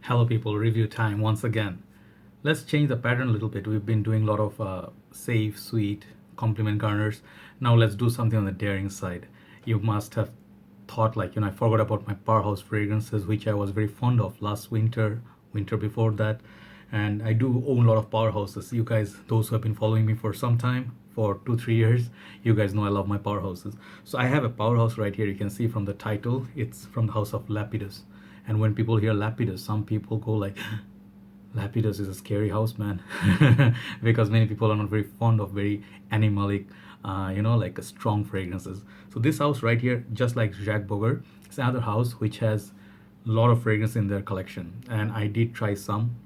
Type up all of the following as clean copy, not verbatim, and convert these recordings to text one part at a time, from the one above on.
Hello people, review time once again. Let's change the pattern a little bit. We've been doing a lot of safe, sweet, compliment garners. Now let's do something on the daring side. You must have thought like, I forgot about my Powerhouse fragrances, which I was very fond of last winter, winter before that. And I do own a lot of Powerhouses. You guys, those who have been following me for some time, for 2-3 years, you guys know I love my Powerhouses. So I have a Powerhouse right here. You can see from the title, it's from the house of Lapidus. And when people hear Lapidus, some people go like, Lapidus is a scary house, man, because many people are not very fond of very animalic, like strong fragrances. So this house right here, just like Jacques Boger, it's another house which has a lot of fragrance in their collection, and I did try some,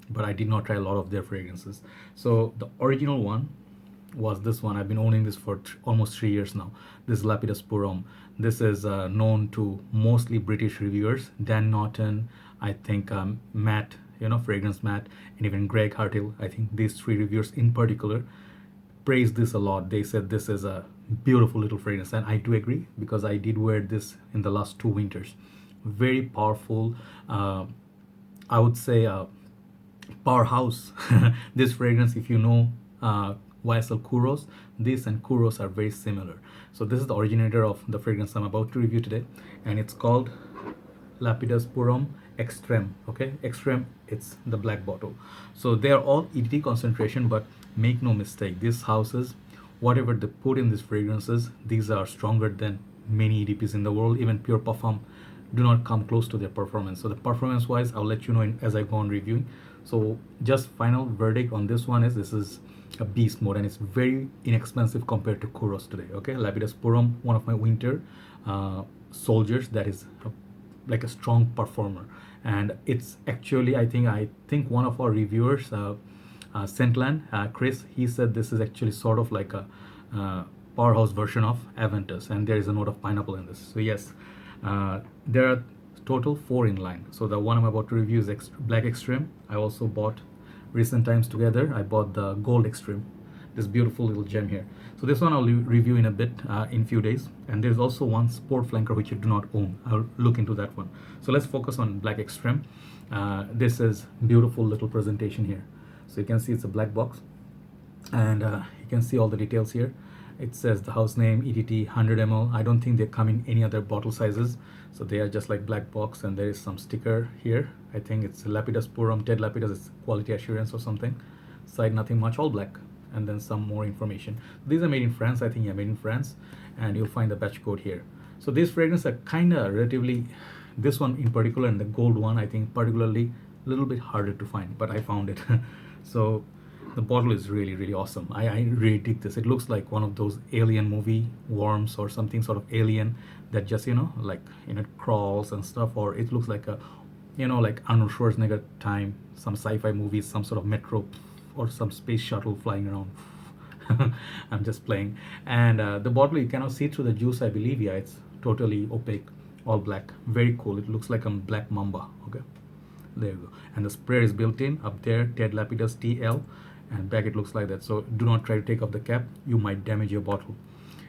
but I did not try a lot of their fragrances. So the original one was this one. I've been owning this for almost 3 years now. This is Lapidus Purom. This is known to mostly British reviewers. Dan Norton, I think Matt, Fragrance Matt, and even Greg Hartill. I think these three reviewers in particular praised this a lot. They said this is a beautiful little fragrance, and I do agree because I did wear this in the last 2 winters. Very powerful. I would say Powerhouse. This fragrance, if you know YSL Kuros, this and Kuros are very similar. So this is the originator of the fragrance I'm about to review today, and it's called Lapidus Purom Extreme. Okay, Extreme, it's the black bottle. So they are all EDT concentration, but make no mistake, these houses, whatever they put in these fragrances, these are stronger than many EDPs in the world. Even Pure Parfum do not come close to their performance. So the performance wise, I'll let you know as I go on reviewing. So just final verdict on this one is this is a beast mode, and it's very inexpensive compared to Kuros today. Okay, Lapidus Purom, one of my winter soldiers that is like a strong performer, and it's actually I think one of our reviewers, Scentland, Chris, he said this is actually sort of like a Powerhouse version of Aventis, and there is a note of pineapple in this. So yes, there are total 4 in line. So the one I'm about to review is Black Extreme. I also bought recent times together. I bought the Gold Extreme, this beautiful little gem here. So this one I'll review in a bit, in few days. And there's also one Sport Flanker which you do not own. I'll look into that one. So let's focus on Black Extreme. This is beautiful little presentation here. So you can see it's a black box, and you can see all the details here. It says the house name, EDT, 100 ml. I don't think they come in any other bottle sizes, so they are just like black box. And there is some sticker here. I think it's Lapidus Purom, Ted Lapidus, it's quality assurance or something. Side nothing much, all black, and then some more information. These are made in France. I think, yeah, made in France, and you'll find the batch code here. So these fragrances are kind of relatively, this one in particular and the gold one, I think particularly a little bit harder to find, but I found it. So the bottle is really, really awesome. I really dig this. It looks like one of those alien movie worms or something sort of alien that just, crawls and stuff. Or it looks like a, like Arnold Schwarzenegger time, some sci-fi movies, some sort of metro or some space shuttle flying around. I'm just playing. And the bottle, you cannot see through the juice, I believe. Yeah, it's totally opaque, all black. Very cool. It looks like a black mamba. Okay, there you go. And the sprayer is built in up there, Ted Lapidus TL. And back it looks like that. So do not try to take off the cap, you might damage your bottle.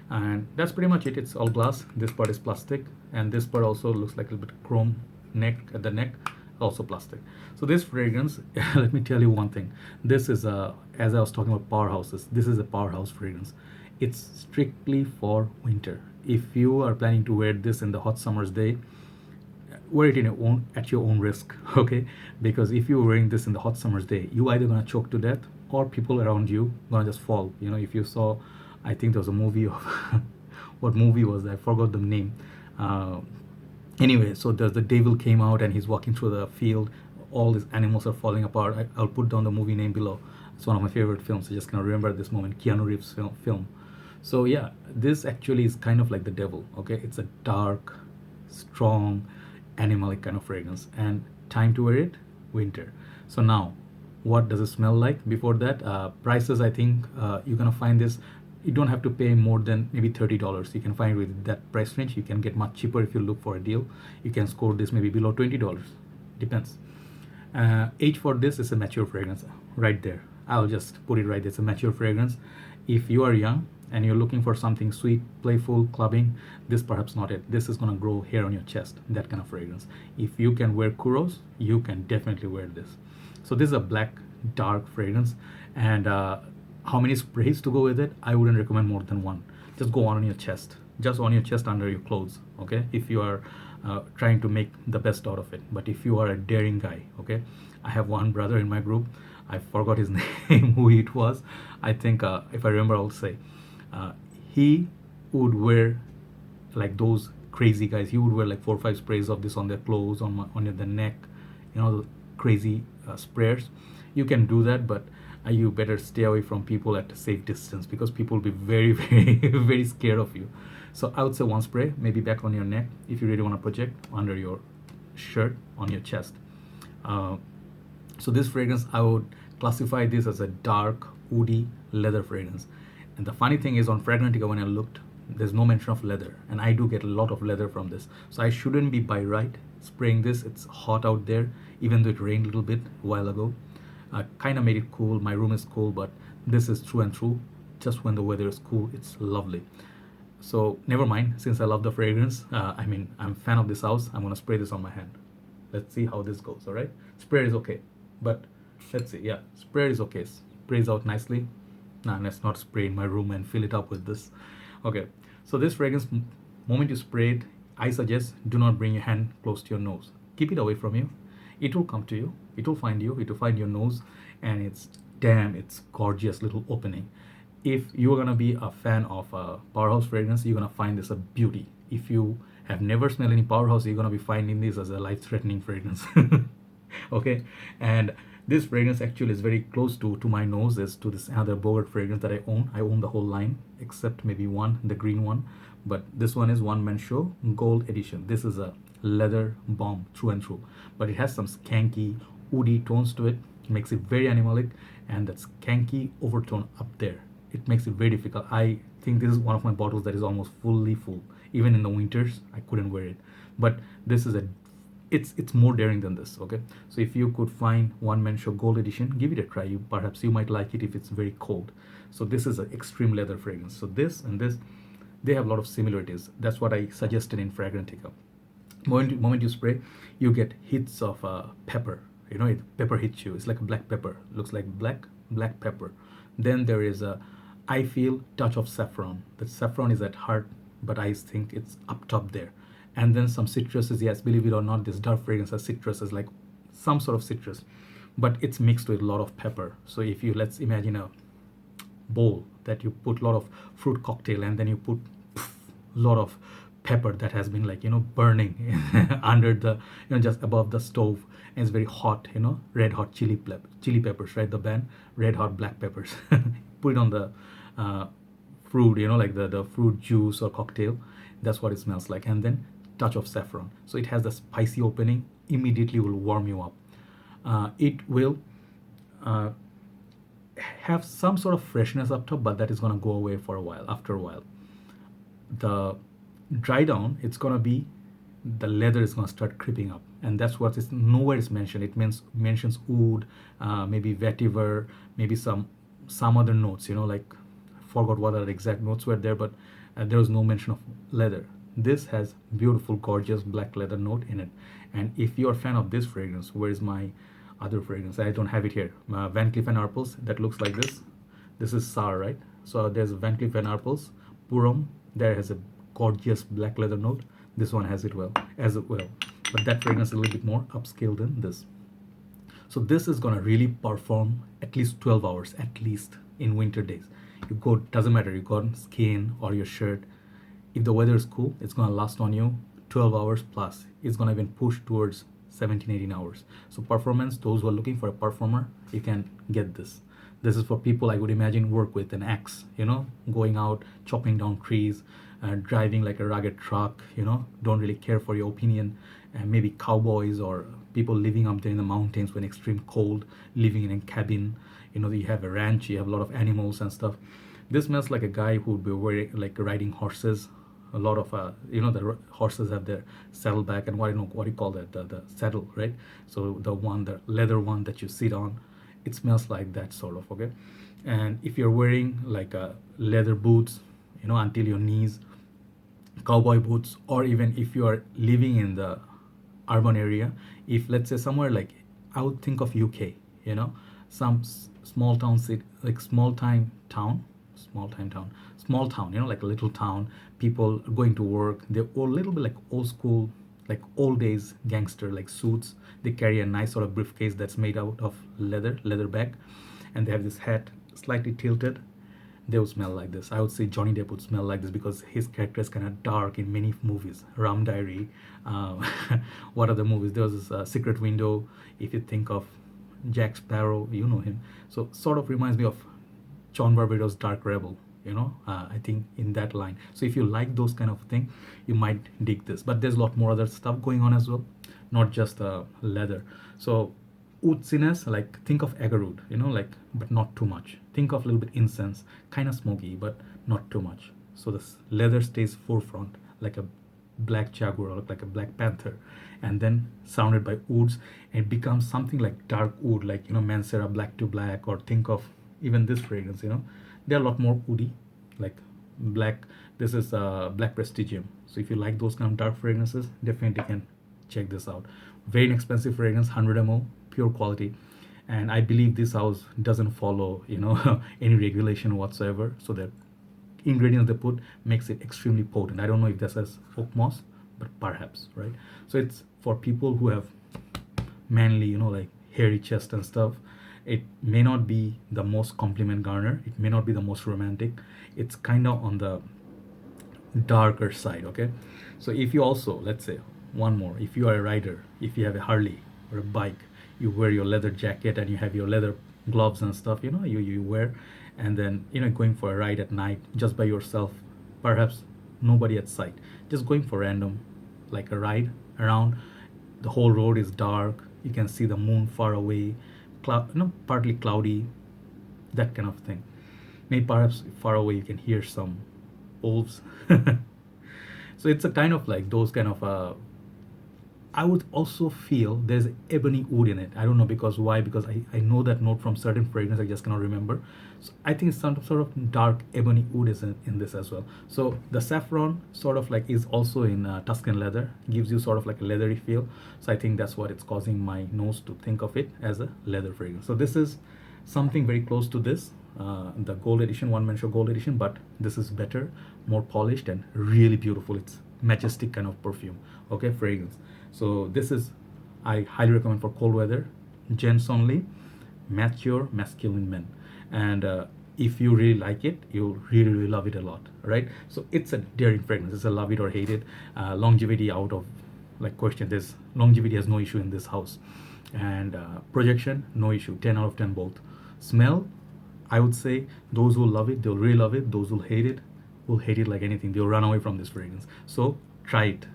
And that's pretty much it. It's all glass. This part is plastic, and this part also looks like a little bit chrome neck at the neck, also plastic. So this fragrance, let me tell you one thing. This is as I was talking about Powerhouses, this is a Powerhouse fragrance. It's strictly for winter. If you are planning to wear this in the hot summer's day, wear it at your own risk. Okay, because if you're wearing this in the hot summer's day, you either gonna choke to death, or people around you gonna just fall. If you saw, I think there was a movie of what movie was that? I forgot the name. Anyway, so the devil came out and he's walking through the field, all these animals are falling apart. I'll put down the movie name below. It's one of my favorite films. I just can't remember at this moment. Keanu Reeves film. So yeah, this actually is kind of like the devil. Okay, it's a dark, strong, animalic kind of fragrance, and time to wear it, winter. So now, what does it smell like? Before that, prices, I think you're gonna find this, you don't have to pay more than maybe $30. You can find with that price range. You can get much cheaper if you look for a deal. You can score this maybe below $20, depends. Age for this is a mature fragrance right there. I'll just put it right there. It's a mature fragrance. If you are young, and you're looking for something sweet, playful, clubbing, this perhaps not it. This is gonna grow hair on your chest, that kind of fragrance. If you can wear kuros, you can definitely wear this. So this is a black dark fragrance, and how many sprays to go with it? I wouldn't recommend more than one. Just go on your chest, just on your chest under your clothes, okay? If you are trying to make the best out of it. But if you are a daring guy, okay, I have one brother in my group, I forgot his name, who it was. I think if I remember, I'll say he would wear like those crazy guys. He would wear like 4 or 5 sprays of this on their clothes, on the neck, the crazy sprayers. You can do that, but you better stay away from people at a safe distance, because people will be very very very scared of you. So I would say one spray, maybe back on your neck, if you really want to project, under your shirt, on your chest. So this fragrance, I would classify this as a dark woody leather fragrance. And the funny thing is, on Fragrantica, when I looked, there's no mention of leather, and I do get a lot of leather from this. So I shouldn't be by right spraying this. It's hot out there, even though it rained a little bit a while ago. Kind of made it cool. My room is cool, but this is true and true. Just when the weather is cool, it's lovely. So never mind, since I love the fragrance, I'm a fan of this house, I'm gonna spray this on my hand. Let's see how this goes. All right, spray is okay, but let's see. Yeah, spray is okay, sprays out nicely. Nah, let's not spray in my room and fill it up with this. Okay, so this fragrance, moment you spray it, I suggest do not bring your hand close to your nose. Keep it away from you. It will come to you, it will find you, it will find your nose, and it's gorgeous little opening. If you're gonna be a fan of Powerhouse fragrance, you're gonna find this a beauty. If you have never smelled any Powerhouse, you're gonna be finding this as a life-threatening fragrance. Okay, and this fragrance actually is very close to my nose, is to this other Bogart fragrance that I own. I own the whole line except maybe one, the green one, but this one is One Man Show Gold Edition. This is a leather bomb through and through, but it has some skanky woody tones to it. Makes it very animalic, and that skanky overtone up there, it makes it very difficult. I think this is one of my bottles that is almost fully full. Even in the winters, I couldn't wear it. But this is it's more daring than this. Okay, so if you could find One Man Show Gold Edition, give it a try. Perhaps you might like it if it's very cold. So this is an extreme leather fragrance. So this and this, they have a lot of similarities. That's what I suggested in Fragrantica. Moment you spray, you get hits of pepper. Pepper hits you. It's like a black pepper. Looks like black pepper. Then there is I feel touch of saffron. The saffron is at heart, but I think it's up top there. And then some citruses. Yes, believe it or not, this dark fragrance has citrus, is like some sort of citrus, but it's mixed with a lot of pepper. So if you, let's imagine a bowl that you put a lot of fruit cocktail, and then you put a lot of pepper that has been like burning under the just above the stove, and it's very hot, red hot chili peppers, right? The band red hot black peppers. Put it on the fruit, like the fruit juice or cocktail. That's what it smells like. And then touch of saffron, so it has the spicy opening, immediately will warm you up. It will have some sort of freshness up top, but that is going to go away for a while. After a while, the dry down, it's going to be, the leather is going to start creeping up, and that's what is nowhere is mentioned. It mentions oud, maybe vetiver, maybe some other notes, like forgot what are the exact notes were there, but there was no mention of leather. This has beautiful, gorgeous black leather note in it. And if you're a fan of this fragrance, where is my other fragrance? I don't have it here. Van Cleef & Arpels, that looks like this. This is sour, right? So there's Van Cleef & Arpels. Purom, there has a gorgeous black leather note. This one has it as well. But that fragrance is a little bit more upscale than this. So this is gonna really perform at least 12 hours, at least, in winter days. You go, doesn't matter, you got skin or your shirt. If the weather is cool, it's gonna last on you 12 hours plus. It's gonna even push towards 17-18 hours. So performance, those who are looking for a performer, you can get this. This is for people, I would imagine, work with an axe, going out, chopping down trees, driving like a rugged truck, don't really care for your opinion. And maybe cowboys or people living up there in the mountains when extreme cold, living in a cabin, you have a ranch, you have a lot of animals and stuff. This smells like a guy who would be wearing, like, riding horses. A lot of the horses have their saddleback, and what do you call that, the saddle, right? So the leather one that you sit on, it smells like that sort of. Okay, And if you're wearing like leather boots, until your knees, cowboy boots, or even if you are living in the urban area, if let's say somewhere like, I would think of UK, some small town city, like small time town, small town, like a little town, people going to work, they're a little bit like old school, like old days gangster, like suits. They carry a nice sort of briefcase that's made out of leather bag, and they have this hat slightly tilted. They would smell like this. I would say Johnny Depp would smell like this because his character is kind of dark in many movies. Ram Diary, uh, what other movies? There was this Secret Window. If you think of Jack Sparrow, you know him. So sort of reminds me of John Barbados' Dark Rebel. I think in that line. So if you like those kind of thing, you might dig this. But there's a lot more other stuff going on as well, not just leather. So woodsiness, like think of agarwood, like, but not too much. Think of a little bit incense, kind of smoky, but not too much. So this leather stays forefront, like a black jaguar or like a black panther, and then surrounded by woods, and it becomes something like dark wood, like Mancera black to black, or think of even this fragrance. They're a lot more woody, like black. This is black prestigium. So if you like those kind of dark fragrances, definitely can check this out. Very inexpensive fragrance, 100 ml, pure quality. And I believe this house doesn't follow any regulation whatsoever, so the ingredients they put makes it extremely potent. I don't know if this has oak moss, but perhaps, right? So it's for people who have manly, like hairy chest and stuff. It may not be the most compliment garner, it may not be the most romantic. It's kind of on the darker side, okay? So if you also, let's say, one more, if you are a rider, if you have a Harley or a bike, you wear your leather jacket and you have your leather gloves and stuff, you wear, and then going for a ride at night just by yourself, perhaps nobody at sight, just going for random, like a ride around. The whole road is dark, you can see the moon far away, partly cloudy, that kind of thing. Maybe perhaps far away you can hear some wolves. So it's a kind of like those kind of I would also feel there's ebony wood in it. I don't know because why, because I know that note from certain fragrance, I just cannot remember. So I think some sort of dark ebony wood is in this as well. So the saffron sort of like is also in Tuscan leather, gives you sort of like a leathery feel. So I think that's what it's causing my nose to think of it as a leather fragrance. So this is something very close to this, the gold edition, One Man Show gold edition, but this is better, more polished, and really beautiful. It's majestic kind of perfume, okay, fragrance. So this is, I highly recommend for cold weather, gents only, mature masculine men. And if you really like it, you'll really love it a lot, right? So it's a daring fragrance. It's a love it or hate it. Longevity out of like question. There's longevity has no issue in this house, and projection, no issue. 10 out of 10 both. Smell, I would say those who love it, they'll really love it. Those who hate it will hate it like anything. They'll run away from this fragrance. So try it.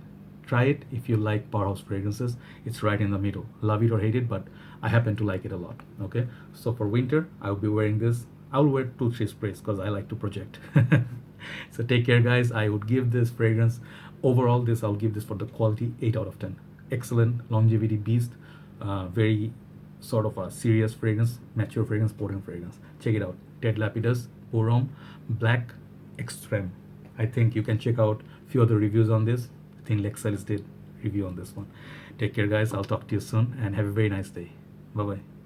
Try it if you like Powerhouse fragrances. It's right in the middle. Love it or hate it, but I happen to like it a lot. Okay, so for winter, I'll be wearing this. I'll wear 2-3 sprays because I like to project. So take care, guys. I would give this fragrance overall. I'll give this for the quality 8 out of 10. Excellent longevity beast. Very sort of a serious fragrance, mature fragrance, potent fragrance. Check it out. Ted Lapidus, Homme, Black Extreme. I think you can check out a few other reviews on this. I think Lex Ellis did review on this one. Take care, guys. I'll talk to you soon and have a very nice day. Bye bye.